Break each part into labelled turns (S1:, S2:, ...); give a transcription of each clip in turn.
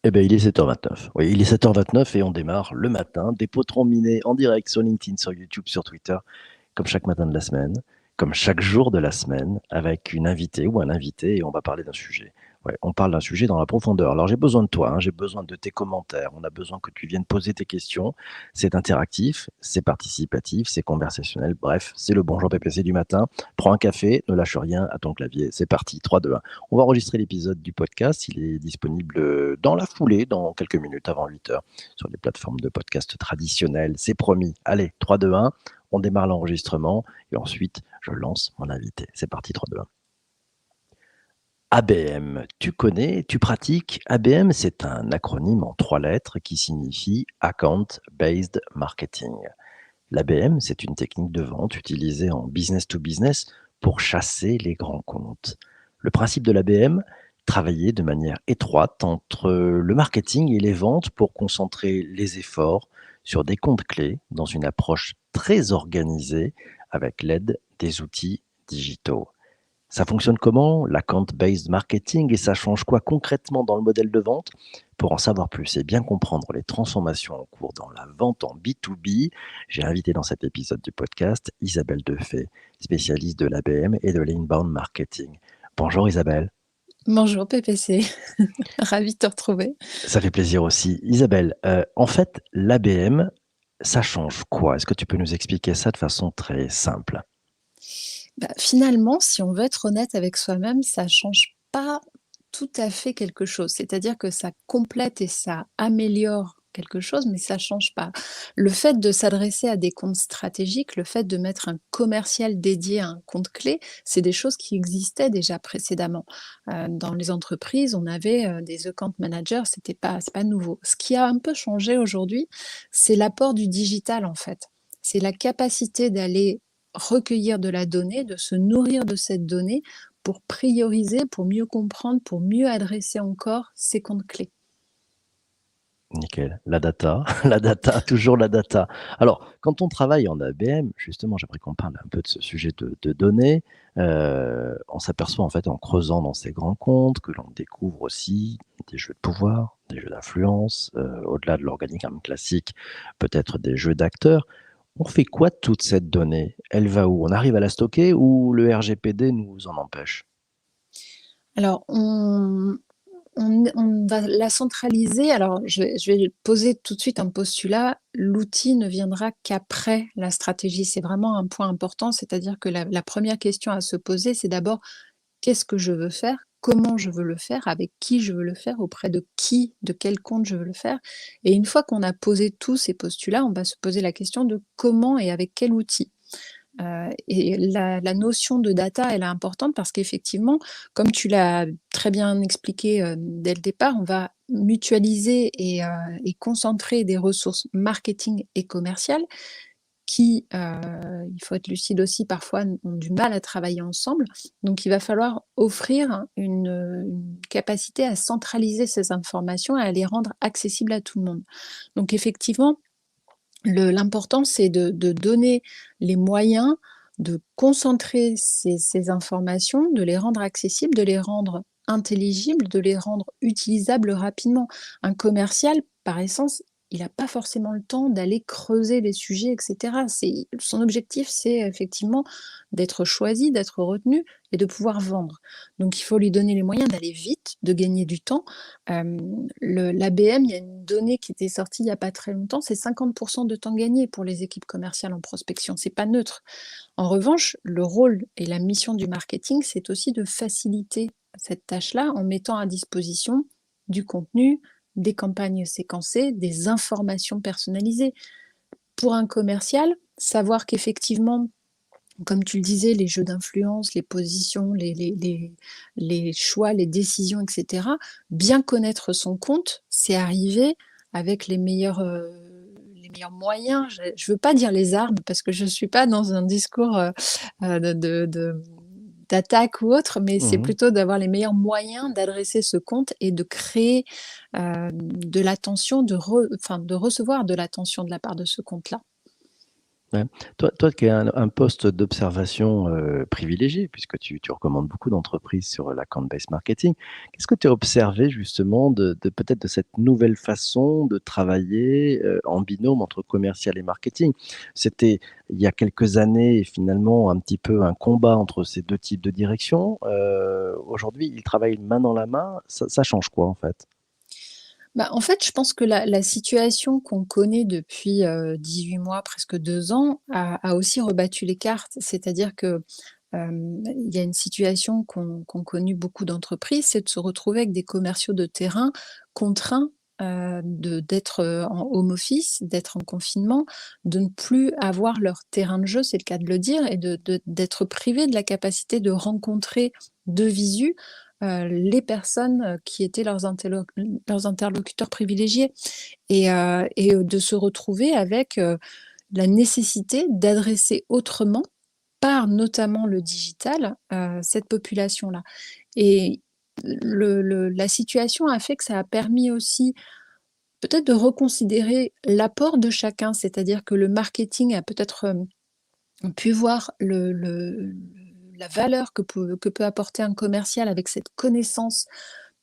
S1: Eh ben, il est 7h29. Oui, il est 7h29 et on démarre le matin, des potrons minés en direct sur LinkedIn, sur YouTube, sur Twitter, comme chaque matin de la semaine, comme chaque jour de la semaine, avec une invitée ou un invité et on va parler d'un sujet. Ouais, on parle d'un sujet dans la profondeur. Alors j'ai besoin de toi, hein, j'ai besoin de tes commentaires, on a besoin que tu viennes poser tes questions. C'est interactif, c'est participatif, c'est conversationnel, bref, c'est le Bonjour PPC du matin. Prends un café, ne lâche rien à ton clavier, c'est parti, 3, 2, 1. On va enregistrer l'épisode du podcast, il est disponible dans la foulée, dans quelques minutes avant 8h, sur les plateformes de podcast traditionnelles, c'est promis. Allez, 3, 2, 1, on démarre l'enregistrement et ensuite je lance mon invité. C'est parti, 3, 2, 1. ABM, tu connais, tu pratiques. ABM, c'est un acronyme en 3 lettres qui signifie Account Based Marketing. L'ABM, c'est une technique de vente utilisée en business to business pour chasser les grands comptes. Le principe de l'ABM, travailler de manière étroite entre le marketing et les ventes pour concentrer les efforts sur des comptes clés dans une approche très organisée avec l'aide des outils digitaux. Ça fonctionne comment, l'account-based marketing, et ça change quoi concrètement dans le modèle de vente? Pour en savoir plus et bien comprendre les transformations en cours dans la vente en B2B, j'ai invité dans cet épisode du podcast Isabelle Defay, spécialiste de l'ABM et de l'inbound marketing. Bonjour Isabelle.
S2: Bonjour PPC, ravie de te retrouver.
S1: Ça fait plaisir aussi. Isabelle, en fait, l'ABM, ça change quoi? Est-ce que tu peux nous expliquer ça de façon très simple?
S2: Finalement, si on veut être honnête avec soi-même, ça change pas tout à fait quelque chose. C'est-à-dire que ça complète et ça améliore quelque chose, mais ça change pas. Le fait de s'adresser à des comptes stratégiques, le fait de mettre un commercial dédié à un compte clé, c'est des choses qui existaient déjà précédemment. Dans les entreprises, on avait, des account managers, c'est pas nouveau. Ce qui a un peu changé aujourd'hui, c'est l'apport du digital, en fait. C'est la capacité d'aller recueillir de la donnée, de se nourrir de cette donnée pour prioriser, pour mieux comprendre, pour mieux adresser encore ces comptes clés.
S1: Nickel. La data, la data, toujours la data. Alors, quand on travaille en ABM, justement, j'aimerais qu'on parle un peu de ce sujet de données. On s'aperçoit en fait en creusant dans ces grands comptes que l'on découvre aussi des jeux de pouvoir, des jeux d'influence, au-delà de l'organigramme classique, peut-être des jeux d'acteurs. On fait quoi de toute cette donnée? Elle va où? On arrive à la stocker ou le RGPD nous en empêche?
S2: Alors, on va la centraliser. Alors, je vais poser tout de suite un postulat. L'outil ne viendra qu'après la stratégie. C'est vraiment un point important, c'est-à-dire que la première question à se poser, c'est d'abord: qu'est-ce que je veux faire? Comment je veux le faire? Avec qui je veux le faire? Auprès de qui? De quel compte je veux le faire? Et une fois qu'on a posé tous ces postulats, on va se poser la question de comment et avec quel outil. Et la notion de data, elle est importante parce qu'effectivement, comme tu l'as très bien expliqué, dès le départ, on va mutualiser et concentrer des ressources marketing et commerciales qui, il faut être lucide aussi, parfois ont du mal à travailler ensemble. Donc il va falloir offrir une capacité à centraliser ces informations et à les rendre accessibles à tout le monde. Donc effectivement, l'important, c'est de donner les moyens de concentrer ces informations, de les rendre accessibles, de les rendre intelligibles, de les rendre utilisables rapidement. Un commercial, par essence, il n'a pas forcément le temps d'aller creuser les sujets, et cetera. Son objectif, c'est effectivement d'être choisi, d'être retenu et de pouvoir vendre. Donc il faut lui donner les moyens d'aller vite, de gagner du temps. L'ABM, il y a une donnée qui était sortie il n'y a pas très longtemps, c'est 50% de temps gagné pour les équipes commerciales en prospection. C'est pas neutre. En revanche, le rôle et la mission du marketing, c'est aussi de faciliter cette tâche-là en mettant à disposition du contenu, des campagnes séquencées, des informations personnalisées. Pour un commercial, savoir qu'effectivement, comme tu le disais, les jeux d'influence, les positions, les choix, les décisions, et cetera. Bien connaître son compte, c'est arriver avec les meilleurs moyens. Je veux pas dire les armes parce que je suis pas dans un discours, de d'attaque ou autre, mais c'est
S1: Mmh.
S2: plutôt d'avoir les meilleurs moyens d'adresser ce compte et de créer, de l'attention, de recevoir de l'attention de la part de ce compte-là.
S1: Ouais. Toi qui as un poste d'observation, privilégié puisque tu recommandes beaucoup d'entreprises sur l'account based marketing. Qu'est-ce que tu as observé justement de peut-être de cette nouvelle façon de travailler, en binôme entre commercial et marketing? C'était il y a quelques années finalement un petit peu un combat entre ces 2 types de directions. Aujourd'hui, ils travaillent main dans la main. Ça change quoi en fait?
S2: Bah, en fait, je pense que la situation qu'on connaît depuis, 18 mois, presque 2 ans, a aussi rebattu les cartes. C'est-à-dire que, il y a une situation qu'ont connue beaucoup d'entreprises, c'est de se retrouver avec des commerciaux de terrain contraints, d'être, en home office, d'être en confinement, de ne plus avoir leur terrain de jeu, c'est le cas de le dire, et d'être privés de la capacité de rencontrer de visu, les personnes, qui étaient leurs interlocuteurs privilégiés, et de se retrouver avec, la nécessité d'adresser autrement, par notamment le digital, cette population-là. Et la situation a fait que ça a permis aussi peut-être de reconsidérer l'apport de chacun. C'est-à-dire que le marketing a peut-être, pu voir la valeur que peut apporter un commercial avec cette connaissance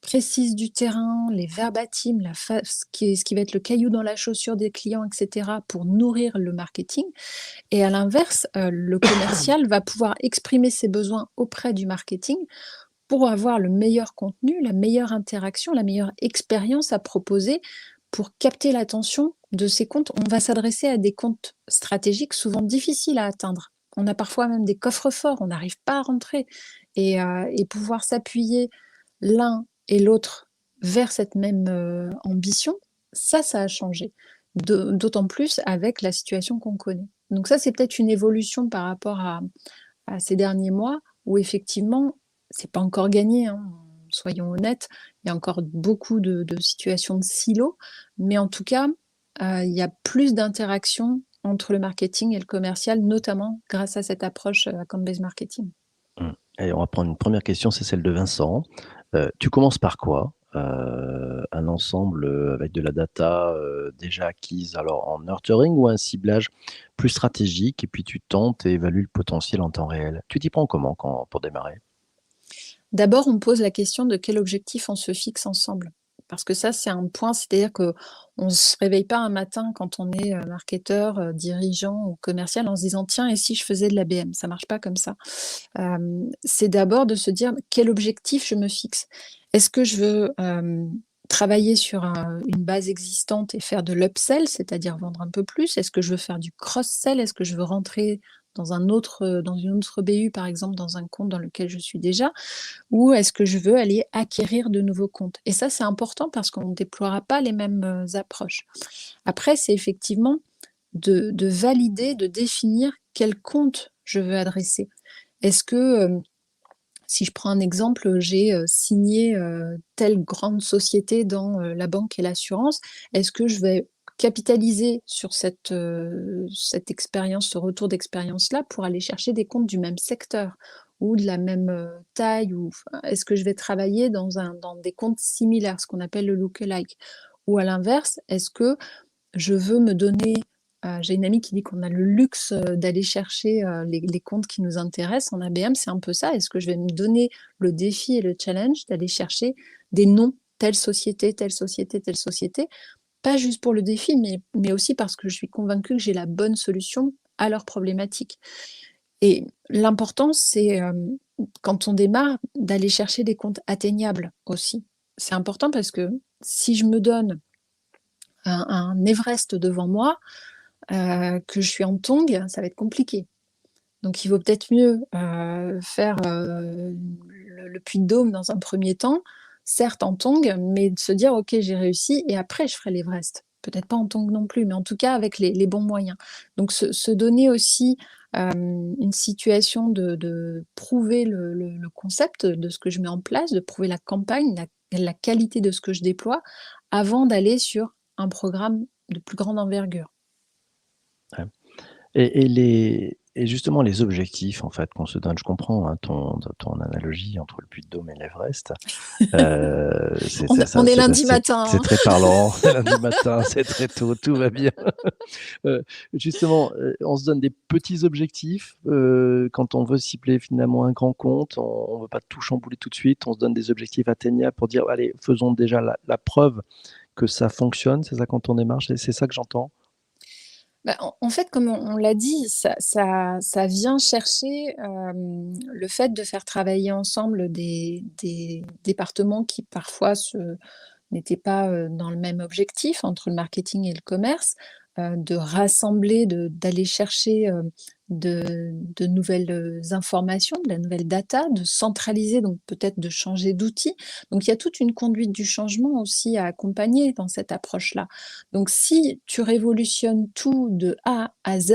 S2: précise du terrain, les verbatims, ce qui va être le caillou dans la chaussure des clients, et cetera, pour nourrir le marketing. Et à l'inverse, le commercial va pouvoir exprimer ses besoins auprès du marketing pour avoir le meilleur contenu, la meilleure interaction, la meilleure expérience à proposer pour capter l'attention de ces comptes. On va s'adresser à des comptes stratégiques souvent difficiles à atteindre. On a parfois même des coffres forts, on n'arrive pas à rentrer, et pouvoir s'appuyer l'un et l'autre vers cette même, ambition, ça a changé. D'autant plus avec la situation qu'on connaît. Donc ça, c'est peut-être une évolution par rapport à ces derniers mois où effectivement, c'est pas encore gagné, hein, soyons honnêtes. Il y a encore beaucoup de situations de silos, mais en tout cas, il y a plus d'interaction entre le marketing et le commercial, notamment grâce à cette approche, account based marketing.
S1: Mmh. Allez, on va prendre une première question, c'est celle de Vincent. Tu commences par quoi? Un ensemble, avec de la data, déjà acquise, alors en nurturing ou un ciblage plus stratégique et puis tu tentes et évalues le potentiel en temps réel? Tu t'y prends comment pour démarrer?
S2: D'abord, on pose la question de quel objectif on se fixe ensemble. Parce que ça, c'est un point, c'est-à-dire qu'on ne se réveille pas un matin quand on est marketeur, dirigeant ou commercial en se disant: «Tiens, et si je faisais de l'ABM?» Ça marche pas comme ça. C'est d'abord de se dire: «Quel objectif je me fixe?» Est-ce que je veux, travailler sur une base existante et faire de l'upsell, c'est-à-dire vendre un peu plus? Est-ce que je veux faire du cross-sell? Est-ce que je veux rentrer dans une autre BU, par exemple, dans un compte dans lequel je suis déjà? Ou est-ce que je veux aller acquérir de nouveaux comptes? Et ça, c'est important parce qu'on ne déploiera pas les mêmes, approches. Après, c'est effectivement de valider, de définir quel compte je veux adresser. Est-ce que, si je prends un exemple, j'ai, signé, telle grande société dans, la banque et l'assurance, est-ce que je vais capitaliser sur cette expérience, ce retour d'expérience-là pour aller chercher des comptes du même secteur ou de la même, taille, ou enfin, est-ce que je vais travailler dans des comptes similaires, ce qu'on appelle le look-alike? Ou à l'inverse, est-ce que je veux me donner, j'ai une amie qui dit qu'on a le luxe, d'aller chercher, les comptes qui nous intéressent en ABM, c'est un peu ça. Est-ce que je vais me donner le défi et le challenge d'aller chercher des noms, telle société, telle société, telle société? Pas juste pour le défi, mais aussi parce que je suis convaincue que j'ai la bonne solution à leurs problématiques. Et l'important, c'est, quand on démarre, d'aller chercher des comptes atteignables aussi. C'est important parce que si je me donne un Everest devant moi, que je suis en tongs, ça va être compliqué. Donc il vaut peut-être mieux, faire, le puy de Dôme dans un premier temps, certes en tongs, mais de se dire: «OK, j'ai réussi et après je ferai l'Everest». Peut-être pas en tongs non plus, mais en tout cas avec les bons moyens. Donc se donner aussi, une situation de prouver le concept de ce que je mets en place, de prouver la campagne, la qualité de ce que je déploie, avant d'aller sur un programme de plus grande envergure.
S1: Ouais. Et Et justement, les objectifs, en fait, qu'on se donne, je comprends, hein, ton analogie entre le Puy-de-Dôme et l'Everest. C'est ça,
S2: On est
S1: c'est
S2: lundi
S1: c'est
S2: matin, hein.
S1: très parlant. Lundi matin, c'est très tôt, tout va bien. Justement, on se donne des petits objectifs, quand on veut cibler finalement un grand compte, on veut pas tout chambouler tout de suite, on se donne des objectifs atteignables pour dire: «Allez, faisons déjà la preuve que ça fonctionne», c'est ça quand on démarre? C'est ça que j'entends?
S2: Bah, en fait, comme on l'a dit, ça vient chercher, le fait de faire travailler ensemble des départements qui parfois n'étaient pas, dans le même objectif entre le marketing et le commerce, de rassembler, d'aller chercher, de nouvelles, informations, de la nouvelle data, de centraliser, donc peut-être de changer d'outil. Donc il y a toute une conduite du changement aussi à accompagner dans cette approche-là. Donc si tu révolutionnes tout de A à Z,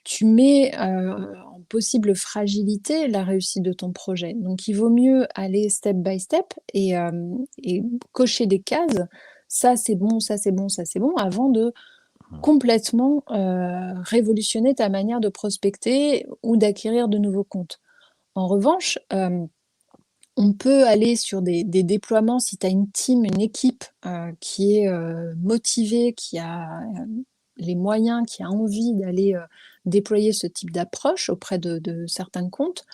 S2: tu mets, en possible fragilité la réussite de ton projet. Donc il vaut mieux aller step by step et cocher des cases. Ça, c'est bon, ça, c'est bon, ça, c'est bon, avant de
S1: Mmh.
S2: complètement, révolutionner ta manière de prospecter ou d'acquérir de nouveaux comptes. En revanche, on peut aller sur des déploiements si tu as une team, une équipe, qui est, motivée, qui a, les moyens, qui a envie d'aller, déployer ce type d'approche auprès de certains comptes,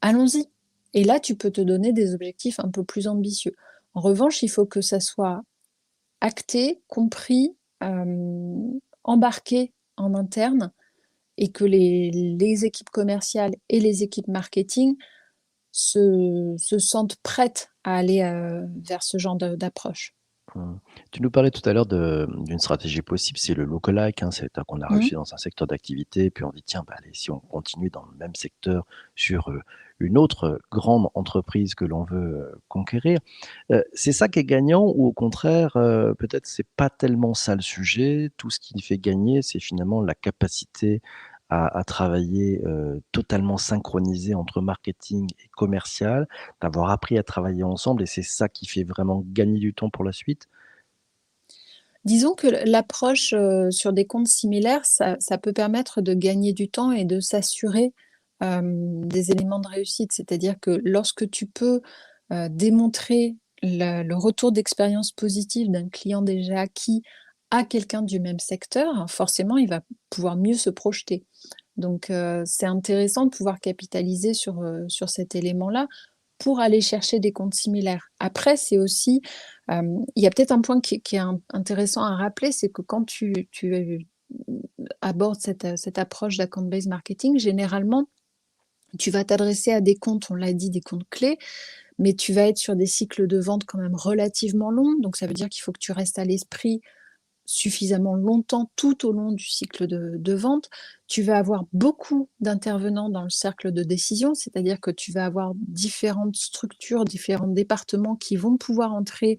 S2: allons-y. Et là, tu peux te donner des objectifs un peu plus ambitieux. En revanche, il faut que ça soit acté, compris, embarqué en interne et que les équipes commerciales et les équipes marketing se sentent prêtes à aller, vers ce genre d'approche.
S1: Mmh. Tu nous parlais tout à l'heure d'une stratégie possible, c'est le lookalike, hein. C'est-à-dire qu'on a
S2: Mmh.
S1: réussi dans un secteur d'activité, puis on dit: «Tiens, bah, allez, si on continue dans le même secteur sur, une autre, grande entreprise que l'on veut, conquérir». C'est ça qui est gagnant ou au contraire, peut-être c'est pas tellement ça le sujet? Tout ce qui fait gagner, c'est finalement la capacité à travailler, totalement synchronisé entre marketing et commercial, d'avoir appris à travailler ensemble et c'est ça qui fait vraiment gagner du temps pour la suite?
S2: Disons que l'approche, sur des comptes similaires, ça peut permettre de gagner du temps et de s'assurer, des éléments de réussite. C'est-à-dire que lorsque tu peux, démontrer le retour d'expérience positive d'un client déjà acquis à quelqu'un du même secteur, forcément, il va pouvoir mieux se projeter. Donc, c'est intéressant de pouvoir capitaliser sur cet élément-là pour aller chercher des comptes similaires. Après, c'est aussi, il y a peut-être un point qui est intéressant à rappeler, c'est que quand tu abordes cette approche d'account based marketing, généralement, tu vas t'adresser à des comptes, on l'a dit, des comptes clés, mais tu vas être sur des cycles de vente quand même relativement longs. Donc ça veut dire qu'il faut que tu restes à l'esprit suffisamment longtemps tout au long du cycle de vente. Tu vas avoir beaucoup d'intervenants dans le cercle de décision, c'est-à-dire que tu vas avoir différentes structures, différents départements qui vont pouvoir entrer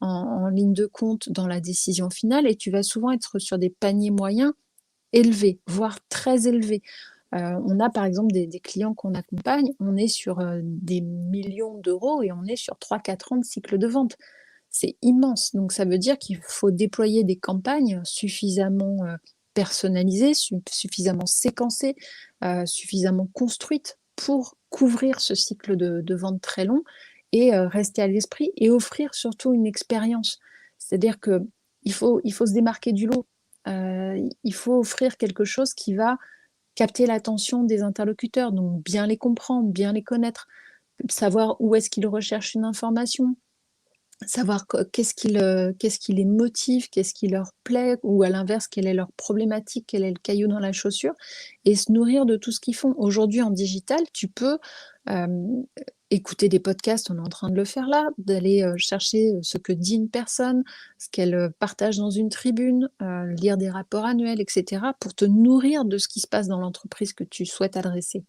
S2: en ligne de compte dans la décision finale et tu vas souvent être sur des paniers moyens élevés, voire très élevés. On a par exemple des clients qu'on accompagne, on est sur, des millions d'euros et on est sur 3-4 ans de cycle de vente. C'est immense, donc ça veut dire qu'il faut déployer des campagnes suffisamment, personnalisées, suffisamment séquencées, suffisamment construites pour couvrir ce cycle de vente très long et rester à l'esprit et offrir surtout une expérience. C'est-à-dire qu'il faut se démarquer du lot. Il faut offrir quelque chose qui va capter l'attention des interlocuteurs, donc bien les comprendre, bien les connaître, savoir où est-ce qu'ils recherchent une information, savoir qu'est-ce qui les motive, qu'est-ce qui leur plaît ou à l'inverse, quelle est leur problématique, quel est le caillou dans la chaussure et se nourrir de tout ce qu'ils font. Aujourd'hui en digital, tu peux, hem, écouter des podcasts, on est en train de le faire là, d'aller, chercher, ce que dit une personne, ce qu'elle, partage dans une tribune, lire des rapports annuels et cetera pour te nourrir de ce qui se passe dans l'entreprise que tu souhaites adresser.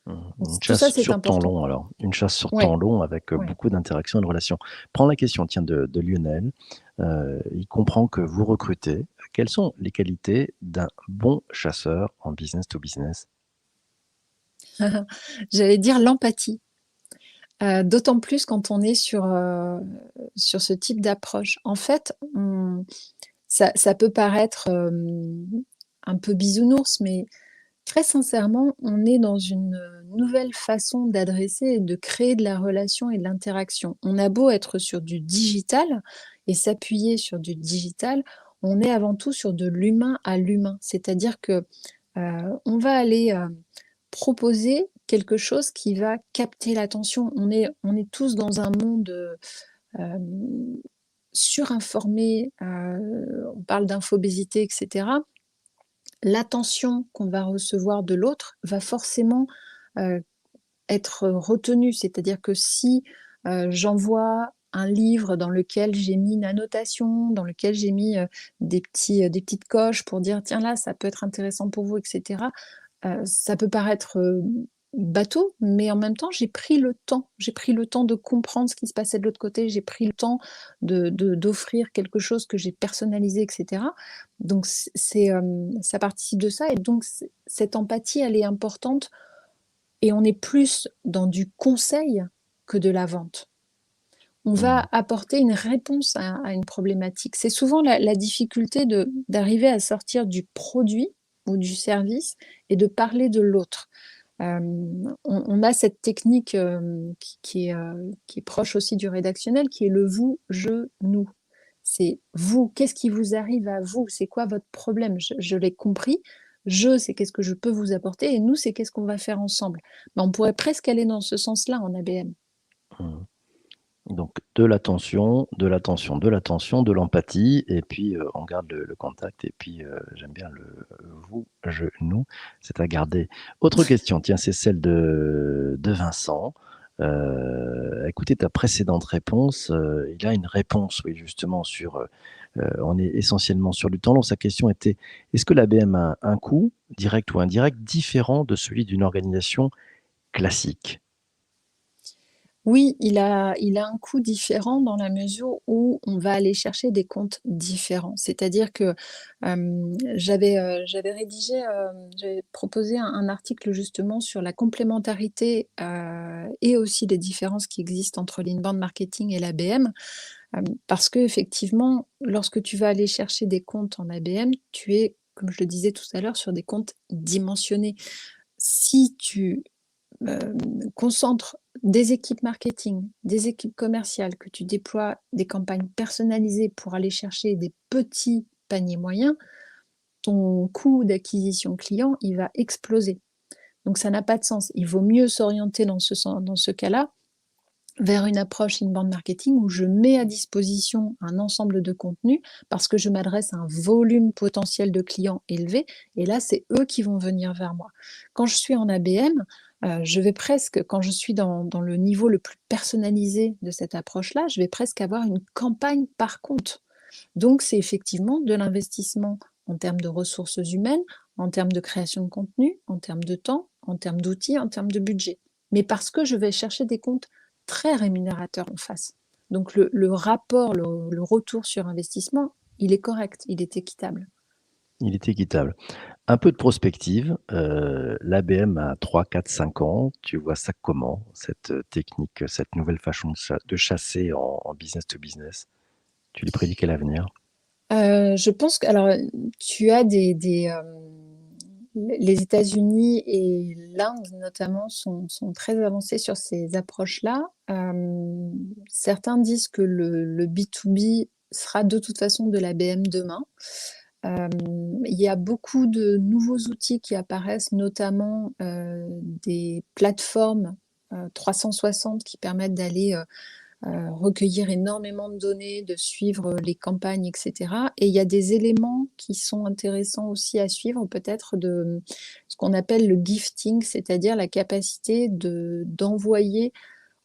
S1: Mmh.
S2: Donc
S1: Une
S2: tout ça,
S1: chasse
S2: c'est
S1: sur temps
S2: important.
S1: long alors, une chasse sur temps
S2: Ouais,
S1: long avec,
S2: ouais.
S1: beaucoup d'interactions et de relations. Prends la question tiens de Lionel, il comprend que vous recrutez. Quelles sont les qualités d'un bon chasseur en business to business?
S2: J'allais dire l'empathie. D'autant plus quand on est sur ce type d'approche. En fait, ça peut paraître, un peu bisounours, mais Très sincèrement, on est dans une nouvelle façon d'adresser et de créer de la relation et de l'interaction. On a beau être sur du digital et s'appuyer sur du digital, on est avant tout sur de l'humain à l'humain. C'est-à-dire que, on va aller, proposer quelque chose qui va capter l'attention. On est tous dans un monde, surinformé, on parle d'infobésité et cetera. L'attention qu'on va recevoir de l'autre va forcément, heu, être retenue. C'est-à-dire que si, j'envoie un livre dans lequel j'ai mis une annotation, dans lequel j'ai mis, des petites coches pour dire: «Tiens là, ça peut être intéressant pour vous» et cetera. Ça peut paraître, bateau, mais en même temps, j'ai pris le temps. J'ai pris le temps de comprendre ce qui se passait de l'autre côté. J'ai pris le temps d'offrir quelque chose que j'ai personnalisé et cetera. Donc ça participe de ça et donc cette empathie, elle est importante et on est plus dans du conseil que de la vente. On
S1: Mmh.
S2: va apporter une réponse à une problématique. C'est souvent la difficulté d'arriver à sortir du produit ou du service et de parler de l'autre. On a cette technique, qui est proche aussi du rédactionnel, qui est le vous, je, nous. C'est vous, qu'est-ce qui vous arrive à vous? C'est quoi votre problème? Je l'ai compris. Je, c'est qu'est-ce que je peux vous apporter et nous, c'est qu'est-ce qu'on va faire ensemble. Mais on pourrait presque aller dans ce sens-là en ABM.
S1: Mmh. Donc de l'attention, de l'attention, de l'attention, de l'empathie et puis, on garde le contact et puis, j'aime bien le vous, je, nous, c'est à garder. Autre question, tiens, c'est celle de Vincent. Écoutez ta précédente réponse, il a une réponse, oui, justement sur, on est essentiellement sur du temps long. Sa question était: «Est-ce que l'ABM a un coût, direct ou indirect, différent de celui d'une organisation classique?»
S2: Oui, il a un coût différent dans la mesure où on va aller chercher des comptes différents. C'est-à-dire que, j'avais rédigé, j'avais proposé un article justement sur la complémentarité, et aussi les différences qui existent entre l'inbound marketing et l'ABM. Parce qu'effectivement, lorsque tu vas aller chercher des comptes en ABM, tu es, comme je le disais tout à l'heure, sur des comptes dimensionnés. Si tu concentre des équipes marketing, des équipes commerciales, que tu déploies des campagnes personnalisées pour aller chercher des petits paniers moyens, ton coût d'acquisition client, il va exploser. Donc ça n'a pas de sens. Il vaut mieux s'orienter dans ce cas-là vers une approche inbound marketing où je mets à disposition un ensemble de contenus parce que je m'adresse à un volume potentiel de clients élevé et là, c'est eux qui vont venir vers moi. Quand je suis en ABM, je vais presque, quand je suis dans le niveau le plus personnalisé de cette approche-là, je vais presque avoir une campagne par compte. Donc, c'est effectivement de l'investissement en termes de ressources humaines, en termes de création de contenu, en termes de temps, en termes d'outils, en termes de budget. Mais parce que je vais chercher des comptes très rémunérateurs en face. Donc, le rapport, le retour sur investissement, il est correct, il est équitable.
S1: Il est équitable. Un peu de prospective, l'ABM a 3, 4, 5 ans, tu vois ça comment? Cette, technique, cette nouvelle façon de chasser en business to business? Tu lui prédis quel avenir?
S2: Je pense que alors, tu as les États-Unis et l'Inde notamment sont très avancés sur ces approches-là. Certains disent que le B2B sera de toute façon de l'ABM demain. Il y a beaucoup de nouveaux outils qui apparaissent, notamment, des plateformes, 360 qui permettent d'aller, recueillir énormément de données, de suivre les campagnes et cetera et il y a des éléments qui sont intéressants aussi à suivre peut-être de ce qu'on appelle le gifting, c'est-à-dire la capacité d'envoyer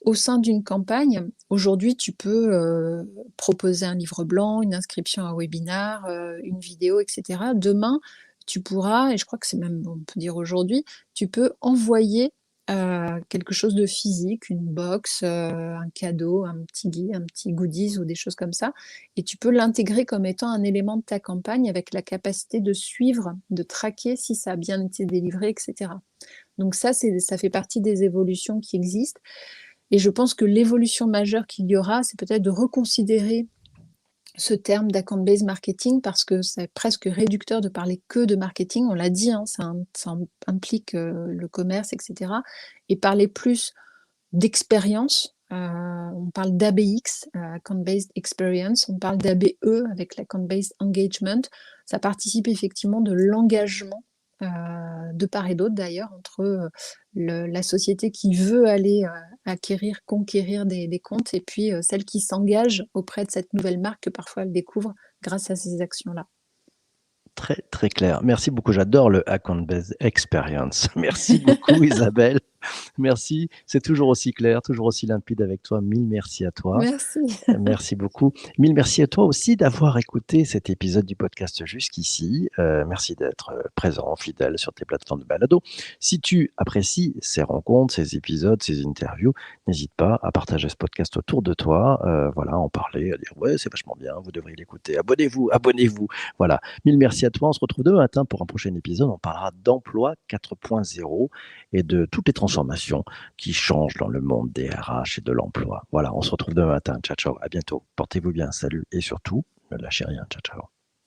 S2: au sein d'une campagne. Aujourd'hui, tu peux, proposer un livre blanc, une inscription à un webinar, une vidéo et cetera. Demain, tu pourras et je crois que c'est même, on peut dire aujourd'hui, tu peux envoyer, quelque chose de physique, une box, un cadeau, un petit goodies ou des choses comme ça et tu peux l'intégrer comme étant un élément de ta campagne avec la capacité de suivre, de traquer si ça a bien été délivré et cetera. Donc ça fait partie des évolutions qui existent et je pense que l'évolution majeure qu'il y aura, c'est peut-être de reconsidérer ce terme d'account-based marketing parce que c'est presque réducteur de parler que de marketing. On l'a dit, hein, ça implique le commerce, etc. Et parler plus d'expérience. On parle d'ABX, Account-Based Experience, on parle d'ABE avec l'Account-Based Engagement. Ça participe effectivement de l'engagement de part et d'autre d'ailleurs entre la société qui veut aller conquérir des comptes et puis celle qui s'engage auprès de cette nouvelle marque que parfois elle découvre grâce à ces actions-là.
S1: Très, très clair. Merci beaucoup. J'adore le Account-Based Experience. Merci beaucoup, Isabelle. Merci. C'est toujours aussi clair, toujours aussi limpide avec toi. Mille merci à toi.
S2: Merci.
S1: Merci beaucoup. Mille merci à toi aussi d'avoir écouté cet épisode du podcast jusqu'ici. Merci d'être présent, fidèle sur tes plateformes de balado. Si tu apprécies ces rencontres, ces épisodes, ces interviews, n'hésite pas à partager ce podcast autour de toi. Voilà, en parler, à dire ouais, c'est vachement bien, vous devriez l'écouter. Abonnez-vous, abonnez-vous. Voilà. Mille merci à toi. On se retrouve demain matin pour un prochain épisode. On parlera d'emploi 4.0 et de toutes les transformations qui changent dans le monde des RH et de l'emploi. Voilà, on se retrouve demain matin. Ciao, ciao. À bientôt. Portez-vous bien. Salut. Et surtout, ne lâchez rien. Ciao, ciao.